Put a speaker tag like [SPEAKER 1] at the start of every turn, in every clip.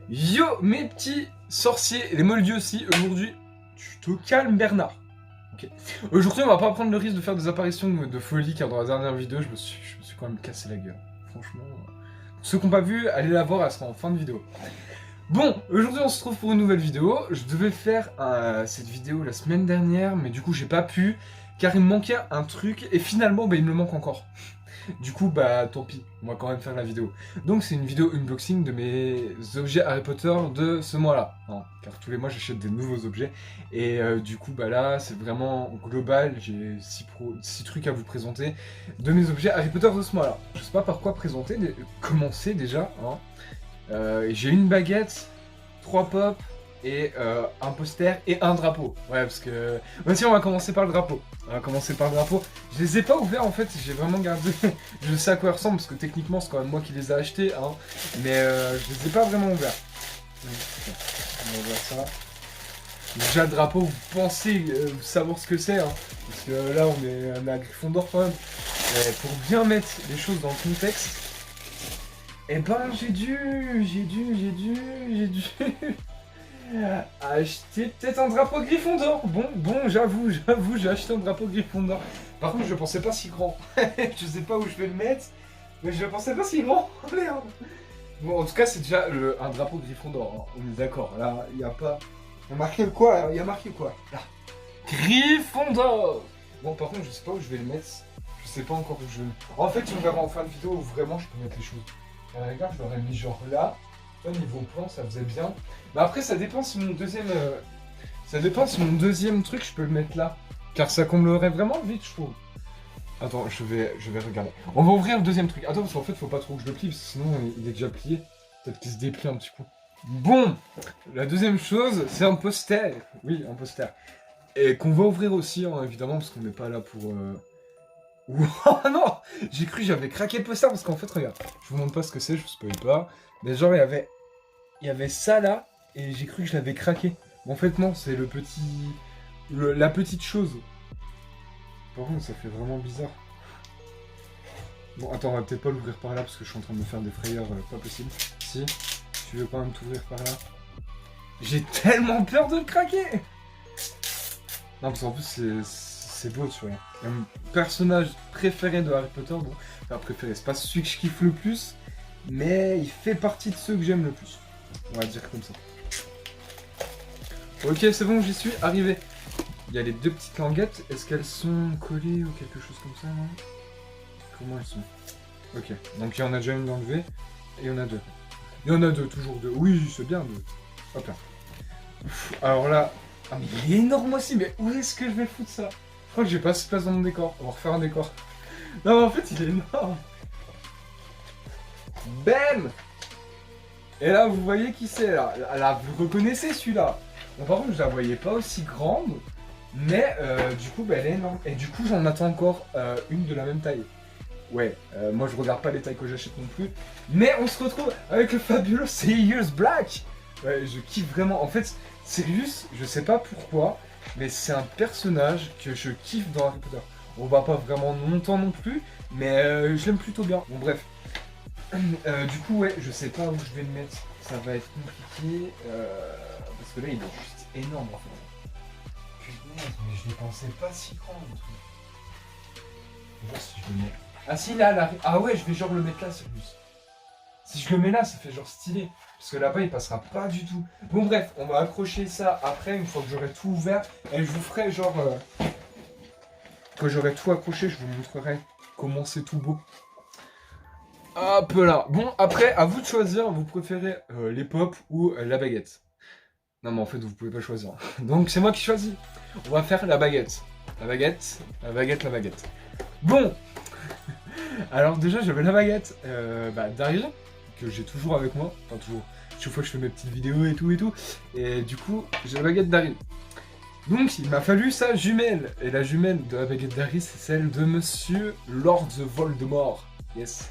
[SPEAKER 1] Yo mes petits sorciers, les moldus aussi, aujourd'hui, tu te calmes Bernard. Ok. Aujourd'hui on va pas prendre le risque de faire des apparitions de folie car dans la dernière vidéo je me suis quand même cassé la gueule. Franchement, pour ceux qui n'ont pas vu, allez la voir, elle sera en fin de vidéo. Bon, aujourd'hui on se retrouve pour une nouvelle vidéo. Je devais faire cette vidéo la semaine dernière, mais du coup j'ai pas pu car il me manquait un truc et finalement il me le manque encore. Du coup, tant pis, on va quand même faire la vidéo. Donc c'est une vidéo unboxing de mes objets Harry Potter de ce mois-là. Hein, car tous les mois j'achète des nouveaux objets. Et du coup, là, c'est vraiment global. J'ai 6 trucs à vous présenter de mes objets Harry Potter de ce mois-là. Je sais pas par quoi commencer déjà. Hein. J'ai une baguette, 3 pops, et un poster et un drapeau. Ouais, parce que... Voici, on va commencer par le drapeau. Je les ai pas ouverts, en fait, j'ai vraiment gardé... Je sais à quoi ils ressemblent, parce que techniquement, c'est quand même moi qui les ai achetés, hein. Mais je les ai pas vraiment ouverts. On va voir ça. Déjà, le drapeau, vous pensez savoir ce que c'est, hein. Parce que là, on est à Gryffondor, quand même. Pour bien mettre les choses dans le contexte, eh ben, j'ai dû acheter peut-être un drapeau Gryffondor. Bon, j'avoue, j'ai acheté un drapeau Gryffondor. Par contre, je pensais pas si grand. Je sais pas où je vais le mettre, mais je pensais pas si grand. Oh merde. Bon, en tout cas, c'est déjà un drapeau Gryffondor. Hein. On est d'accord. Là, il y a pas. Il y a marqué quoi? Il y a marqué quoi? Là. Gryffondor. Bon, par contre, je sais pas où je vais le mettre. Je sais pas encore où je vais le mettre. En fait, on verra en fin de vidéo où vraiment je peux mettre les choses. Regarde, je l'aurais mis genre là. Au niveau plan, ça faisait bien. Mais après, ça dépend si mon deuxième... truc, je peux le mettre là. Car ça comblerait vraiment vite, je trouve. Attends, je vais regarder. On va ouvrir le deuxième truc. Attends, parce qu'en fait, faut pas trop que je le plie, parce que sinon, il est déjà plié. Peut-être qu'il se déplie un petit coup. Bon, la deuxième chose, c'est un poster. Oui, un poster. Et qu'on va ouvrir aussi, hein, évidemment, parce qu'on n'est pas là pour... Oh non! J'ai cru que j'avais craqué le poster, parce qu'en fait, regarde. Je vous montre pas ce que c'est, je vous spoil pas. Mais genre, il y avait ça là, et j'ai cru que je l'avais craqué. Mais en fait, non, c'est la petite chose. Par contre, ça fait vraiment bizarre. Bon, attends, on va peut-être pas l'ouvrir par là, parce que je suis en train de me faire des frayeurs pas possible. Si, tu veux quand même t'ouvrir par là. J'ai tellement peur de le craquer! Non, parce qu'en plus, c'est beau, tu vois. Il y a mon personnage préféré de Harry Potter, bon, enfin préféré, c'est pas celui que je kiffe le plus, mais il fait partie de ceux que j'aime le plus. On va dire comme ça. Ok, c'est bon, j'y suis arrivé. Il y a les deux petites languettes. Est-ce qu'elles sont collées ou quelque chose comme ça, non? Comment elles sont? Ok, donc il y en a déjà une d'enlevée. Et il y en a deux. Il y en a deux, toujours deux. Oui, c'est bien deux. Hop là. Alors là... Ah mais il est énorme aussi, mais où est-ce que je vais le foutre ça? Je crois que j'ai pas assez de place dans mon décor. On va refaire un décor. Non mais en fait, il est énorme. Bam! Et là, vous voyez qui c'est, là. Là, vous reconnaissez celui-là. Bon, par contre, je la voyais pas aussi grande. Mais, du coup, elle est énorme. Et du coup, j'en attends encore une de la même taille. Ouais, moi, je regarde pas les tailles que j'achète non plus. Mais on se retrouve avec le fabuleux Sirius Black. Ouais, je kiffe vraiment. En fait, Sirius, je sais pas pourquoi, mais c'est un personnage que je kiffe dans Harry Potter. On va pas vraiment longtemps non plus, mais je l'aime plutôt bien. Bon, bref. Du coup, ouais, je sais pas où je vais le mettre. Ça va être compliqué. Parce que là, il est juste énorme en fait. Putain, mais je ne pensais pas si grand le truc. Je vais voir si je le mets. Ah, si, là. Ah, ouais, je vais genre le mettre là, Sirius. Si je le mets là, ça fait genre stylé. Parce que là-bas, il passera pas du tout. Bon, bref, on va accrocher ça après, une fois que j'aurai tout ouvert. Et je vous ferai genre. Quand j'aurai tout accroché, je vous montrerai comment c'est tout beau. Hop là. Bon, après, à vous de choisir, vous préférez les pops ou la baguette. Non, mais en fait, vous pouvez pas choisir. Donc, c'est moi qui choisis. On va faire la baguette. La baguette. Bon. Alors, déjà, j'avais la baguette d'Harry, que j'ai toujours avec moi. Enfin, toujours. Chaque fois que je fais mes petites vidéos et tout. Et du coup, j'ai la baguette d'Harry. Donc, il m'a fallu sa jumelle. Et la jumelle de la baguette d'Harry, c'est celle de Monsieur Lord Voldemort. Yes.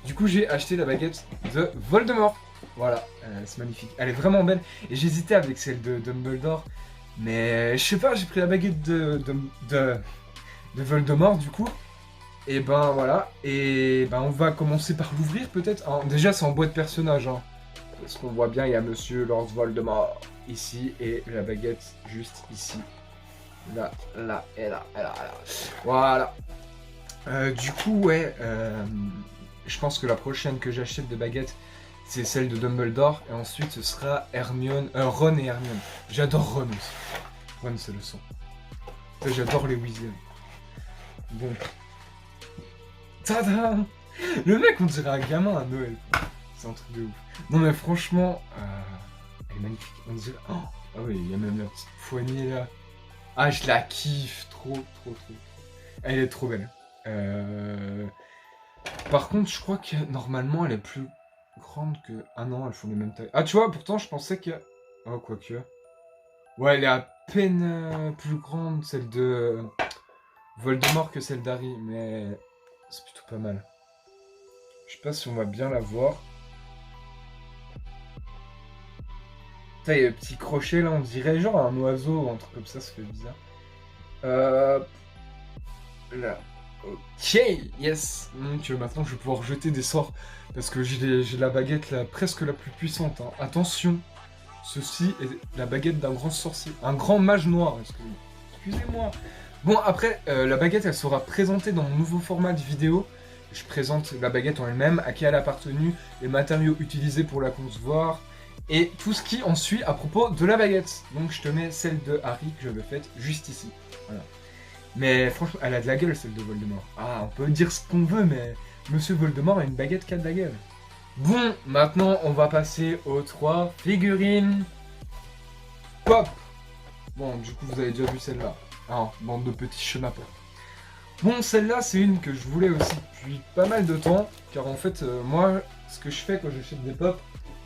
[SPEAKER 1] Du coup, j'ai acheté la baguette de Voldemort. Voilà, c'est magnifique. Elle est vraiment belle. Et j'hésitais avec celle de Dumbledore. Mais je sais pas, j'ai pris la baguette de Voldemort du coup. Et ben voilà. Et ben on va commencer par l'ouvrir peut-être. Déjà, c'est en boîte personnage. Hein. Parce qu'on voit bien, il y a Monsieur Lord Voldemort ici et la baguette juste ici. Là, là, et là, et là, et là. Voilà. Du coup, ouais, je pense que la prochaine que j'achète de baguette, c'est celle de Dumbledore. Et ensuite, ce sera Ron et Hermione. J'adore Ron aussi. Ron, c'est le son. J'adore les Weasley. Bon. Tada! Le mec, on dirait un gamin à Noël. C'est un truc de ouf. Non, mais franchement, elle est magnifique. On dirait. Oh, ah oui, il y a même la petite poignée là. Ah, je la kiffe trop, trop, trop. Elle est trop belle. Par contre, je crois que normalement, elle est plus grande que. Ah non, elles font les mêmes tailles. Ah, tu vois, pourtant, je pensais que. Oh, quoique. Ouais, elle est à peine plus grande, celle de Voldemort, que celle d'Harry, mais c'est plutôt pas mal. Je sais pas si on va bien la voir. Putain, il y a le petit crochet là, on dirait genre un oiseau ou un truc comme ça fait bizarre. Là. Ok, yes. Donc maintenant je vais pouvoir jeter des sorts parce que j'ai la baguette là, presque la plus puissante. Hein. Attention, ceci est la baguette d'un grand sorcier, un grand mage noir. Excusez-moi. Bon après, la baguette elle sera présentée dans mon nouveau format de vidéo. Je présente la baguette en elle-même, à qui elle a appartenu, les matériaux utilisés pour la concevoir, et tout ce qui en suit à propos de la baguette. Donc je te mets celle de Harry que j'avais faite juste ici. Voilà. Mais franchement, elle a de la gueule celle de Voldemort. Ah, on peut dire ce qu'on veut, mais Monsieur Voldemort a une baguette qui a de la gueule. Bon, maintenant on va passer aux 3 figurines. Pop! Bon, du coup vous avez déjà vu celle-là. Ah, bande de petits chenapins. Bon, celle-là, c'est une que je voulais aussi depuis pas mal de temps, car en fait, moi, ce que je fais quand j'achète des pop,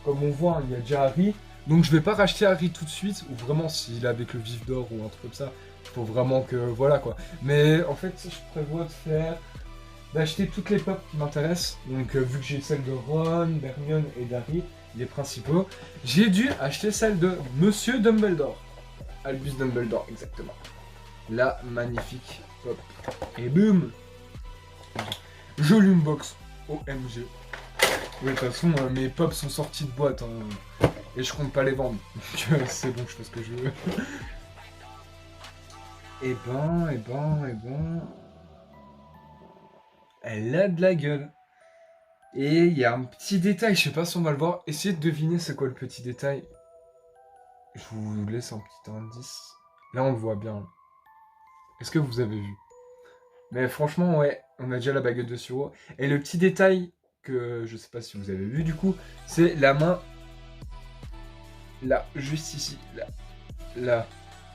[SPEAKER 1] comme on voit, il y a déjà Harry, donc je vais pas racheter Harry tout de suite, ou vraiment s'il est avec le vif d'or ou un truc comme ça, faut vraiment que, voilà quoi. Mais en fait, je prévois d'acheter toutes les pop qui m'intéressent, donc vu que j'ai celle de Ron, d'Hermione et d'Harry, les principaux, j'ai dû acheter celle de Monsieur Dumbledore. Albus Dumbledore, exactement. La magnifique pop. Et boum! Jolie unbox. OMG. Oui, de toute façon, mes pops sont sortis de boîte. Hein, et je compte pas les vendre. Donc c'est bon, je fais ce que je veux. Et ben. Elle a de la gueule. Et il y a un petit détail, je sais pas si on va le voir. Essayez de deviner c'est quoi le petit détail. Je vous laisse un petit indice. Là, on le voit bien. Est-ce que vous avez vu? Mais franchement, ouais, on a déjà la baguette de Suro. Et le petit détail que je sais pas si vous avez vu du coup, c'est la main. Là, juste ici. Là.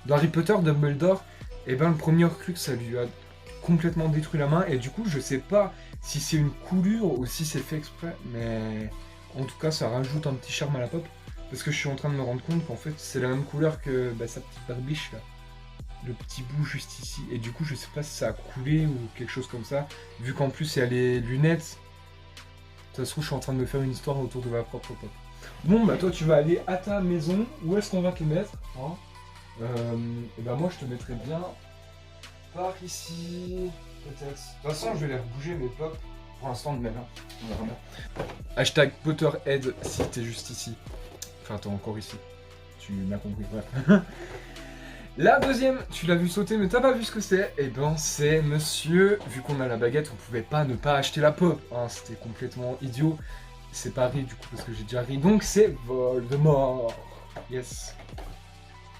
[SPEAKER 1] Dans Harry Potter, Dumbledore, et ben le premier Horcrux, ça lui a complètement détruit la main. Et du coup, je sais pas si c'est une coulure ou si c'est fait exprès. Mais en tout cas, ça rajoute un petit charme à la pop. Parce que je suis en train de me rendre compte qu'en fait, c'est la même couleur que sa petite barbiche là. Le petit bout juste ici. Et du coup, je sais pas si ça a coulé ou quelque chose comme ça. Vu qu'en plus, il y a les lunettes. De toute façon, je suis en train de me faire une histoire autour de ma propre pop. Bon, bah toi, tu vas aller à ta maison. Où est-ce qu'on va te mettre hein et bah moi, je te mettrais bien par ici. Peut-être. De toute façon, je vais les rebouger mes pop. Pour l'instant, de même. On verra bien. Hashtag Potterhead si t'es juste ici. Enfin, t'es encore ici. Tu m'as compris, bref. La deuxième, tu l'as vu sauter, mais t'as pas vu ce que c'est. Et ben, c'est monsieur. Vu qu'on a la baguette, on pouvait pas ne pas acheter la pop. Hein, c'était complètement idiot. C'est pas Harry, du coup, parce que j'ai déjà ri. Donc, c'est Voldemort. Yes.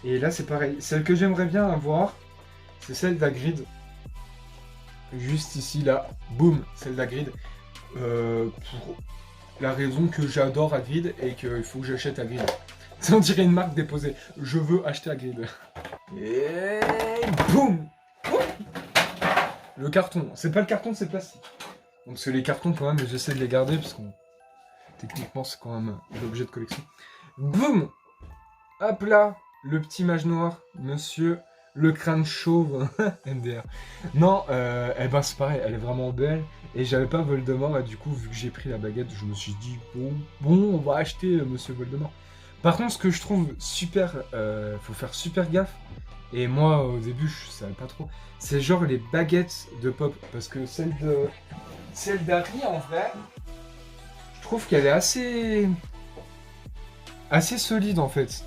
[SPEAKER 1] Et là, c'est pareil. Celle que j'aimerais bien avoir, c'est celle d'Hagrid. Juste ici, là. Boum, celle d'Hagrid. Pour la raison que j'adore Hagrid et qu'il faut que j'achète Hagrid. On dirait une marque déposée. Je veux acheter Hagrid. Et boum! Le carton. C'est pas le carton, c'est le plastique. Donc parce que les cartons quand même, j'essaie de les garder parce que techniquement c'est quand même l'objet de collection. Boum! Hop là! Le petit mage noir, monsieur le crâne chauve. MDR. Non, eh ben c'est pareil, elle est vraiment belle. Et j'avais pas Voldemort et du coup vu que j'ai pris la baguette, je me suis dit bon on va acheter monsieur Voldemort. Par contre, ce que je trouve super, faut faire super gaffe, et moi au début je savais pas trop, c'est genre les baguettes de pop, parce que celle d'Harry en vrai, je trouve qu'elle est assez assez solide en fait.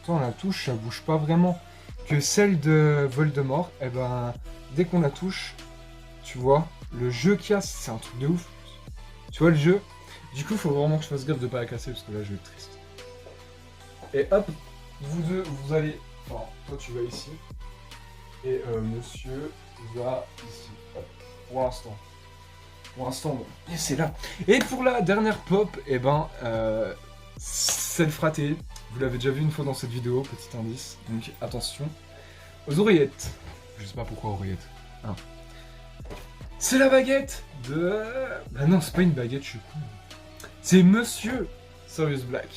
[SPEAKER 1] Quand on la touche, ça bouge pas vraiment. Que celle de Voldemort, eh ben, dès qu'on la touche, tu vois, le jeu qu'il y a, c'est un truc de ouf. Tu vois le jeu? Du coup, faut vraiment que je fasse gaffe de pas la casser parce que là, je vais être triste. Et hop, vous deux, vous allez. Enfin, toi, tu vas ici. Et monsieur va ici. Hop, pour l'instant. Pour l'instant, bon. Et c'est là. Et pour la dernière pop, eh ben, c'est le fraté. Vous l'avez déjà vu une fois dans cette vidéo, petit indice. Donc attention aux oreillettes. Je sais pas pourquoi oreillettes. Ah. C'est la baguette de... Bah non, c'est pas une baguette, je suis con. C'est Monsieur Sirius Black.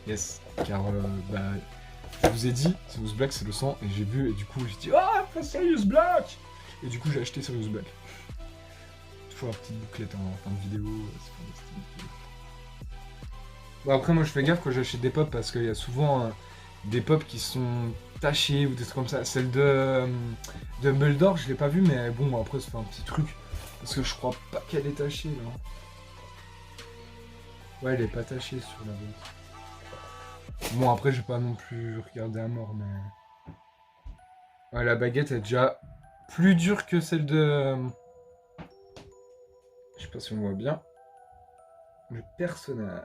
[SPEAKER 1] Yes. Car, bah, je vous ai dit, Sirius Black c'est le sang, et j'ai vu, et du coup j'ai dit, ah, pas Sirius Black. Et du coup j'ai acheté Sirius Black. Toujours la petite bouclette en fin de vidéo, c'est fantastique. Bon après moi je fais gaffe quand j'achète des pop parce qu'il y a souvent des pop qui sont tachées ou des trucs comme ça. Celle de Dumbledore je l'ai pas vue mais bon après ça fait un petit truc. Parce que je crois pas qu'elle est tachée là. Ouais elle est pas tachée sur la boîte. Bon après je vais pas non plus regarder à mort mais... Ouais la baguette est déjà plus dure que celle de... Je sais pas si on voit bien. Le personnage.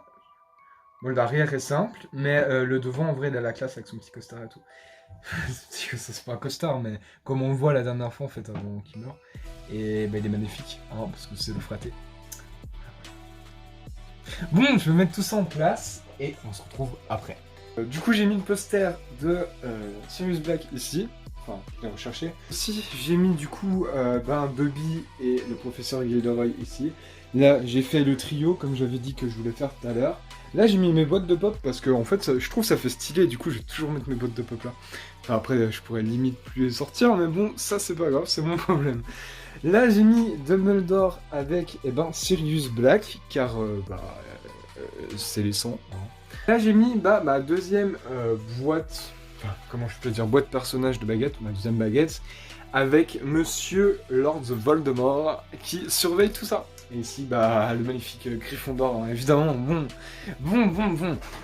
[SPEAKER 1] Bon, l'arrière est simple, mais le devant, en vrai, il a la classe avec son petit costard et tout. C'est pas un costard, mais comme on le voit la dernière fois, en fait, avant qu'il meure. Et bah, il est magnifique, hein, parce que c'est le fraté. Bon, je vais mettre tout ça en place, et on se retrouve après. Du coup, j'ai mis le poster de Sirius Black ici. Enfin, je l'ai recherché. Ici, j'ai mis du coup Dobby et le professeur Gilderoy ici. Là, j'ai fait le trio, comme j'avais dit que je voulais faire tout à l'heure. Là, j'ai mis mes boîtes de pop parce que, en fait, je trouve que ça fait stylé. Du coup, je vais toujours mettre mes boîtes de pop là. Enfin, après, je pourrais limite plus les sortir, mais bon, ça, c'est pas grave, c'est mon problème. Là, j'ai mis Dumbledore avec, Sirius Black, car, c'est les sangs. Hein. Là, j'ai mis, ma deuxième boîte, enfin, comment je peux dire, boîte personnage de baguette, ma deuxième baguette, avec Monsieur Lord Voldemort, qui surveille tout ça. Et ici, le magnifique Gryffondor, hein, évidemment, bon.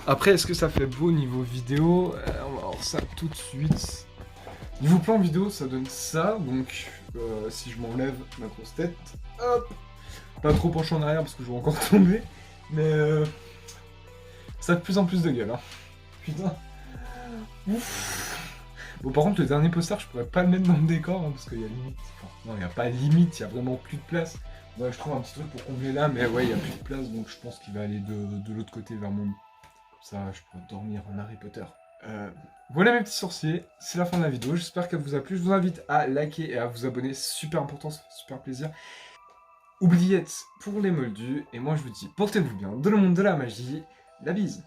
[SPEAKER 1] Après, est-ce que ça fait beau niveau vidéo? On va voir ça tout de suite. Niveau plan vidéo, ça donne ça, donc si je m'enlève ma grosse tête, hop, pas trop penché en arrière parce que je vais encore tomber, mais ça a de plus en plus de gueule, hein. Putain. Ouf. Bon, par contre, le dernier poster, je pourrais pas le mettre dans le décor, hein, parce qu'il y a limite. Enfin, non, il n'y a pas de limite, il y a vraiment plus de place. Ouais, je trouve un petit truc pour combler là, mais ouais, il n'y a plus de place, donc je pense qu'il va aller de l'autre côté vers mon... Comme ça, je pourrais dormir en Harry Potter. Voilà mes petits sorciers, c'est la fin de la vidéo, j'espère qu'elle vous a plu. Je vous invite à liker et à vous abonner, c'est super important, ça fait super plaisir. Oubliez pour les moldus, et moi je vous dis, portez-vous bien dans le monde de la magie, la bise.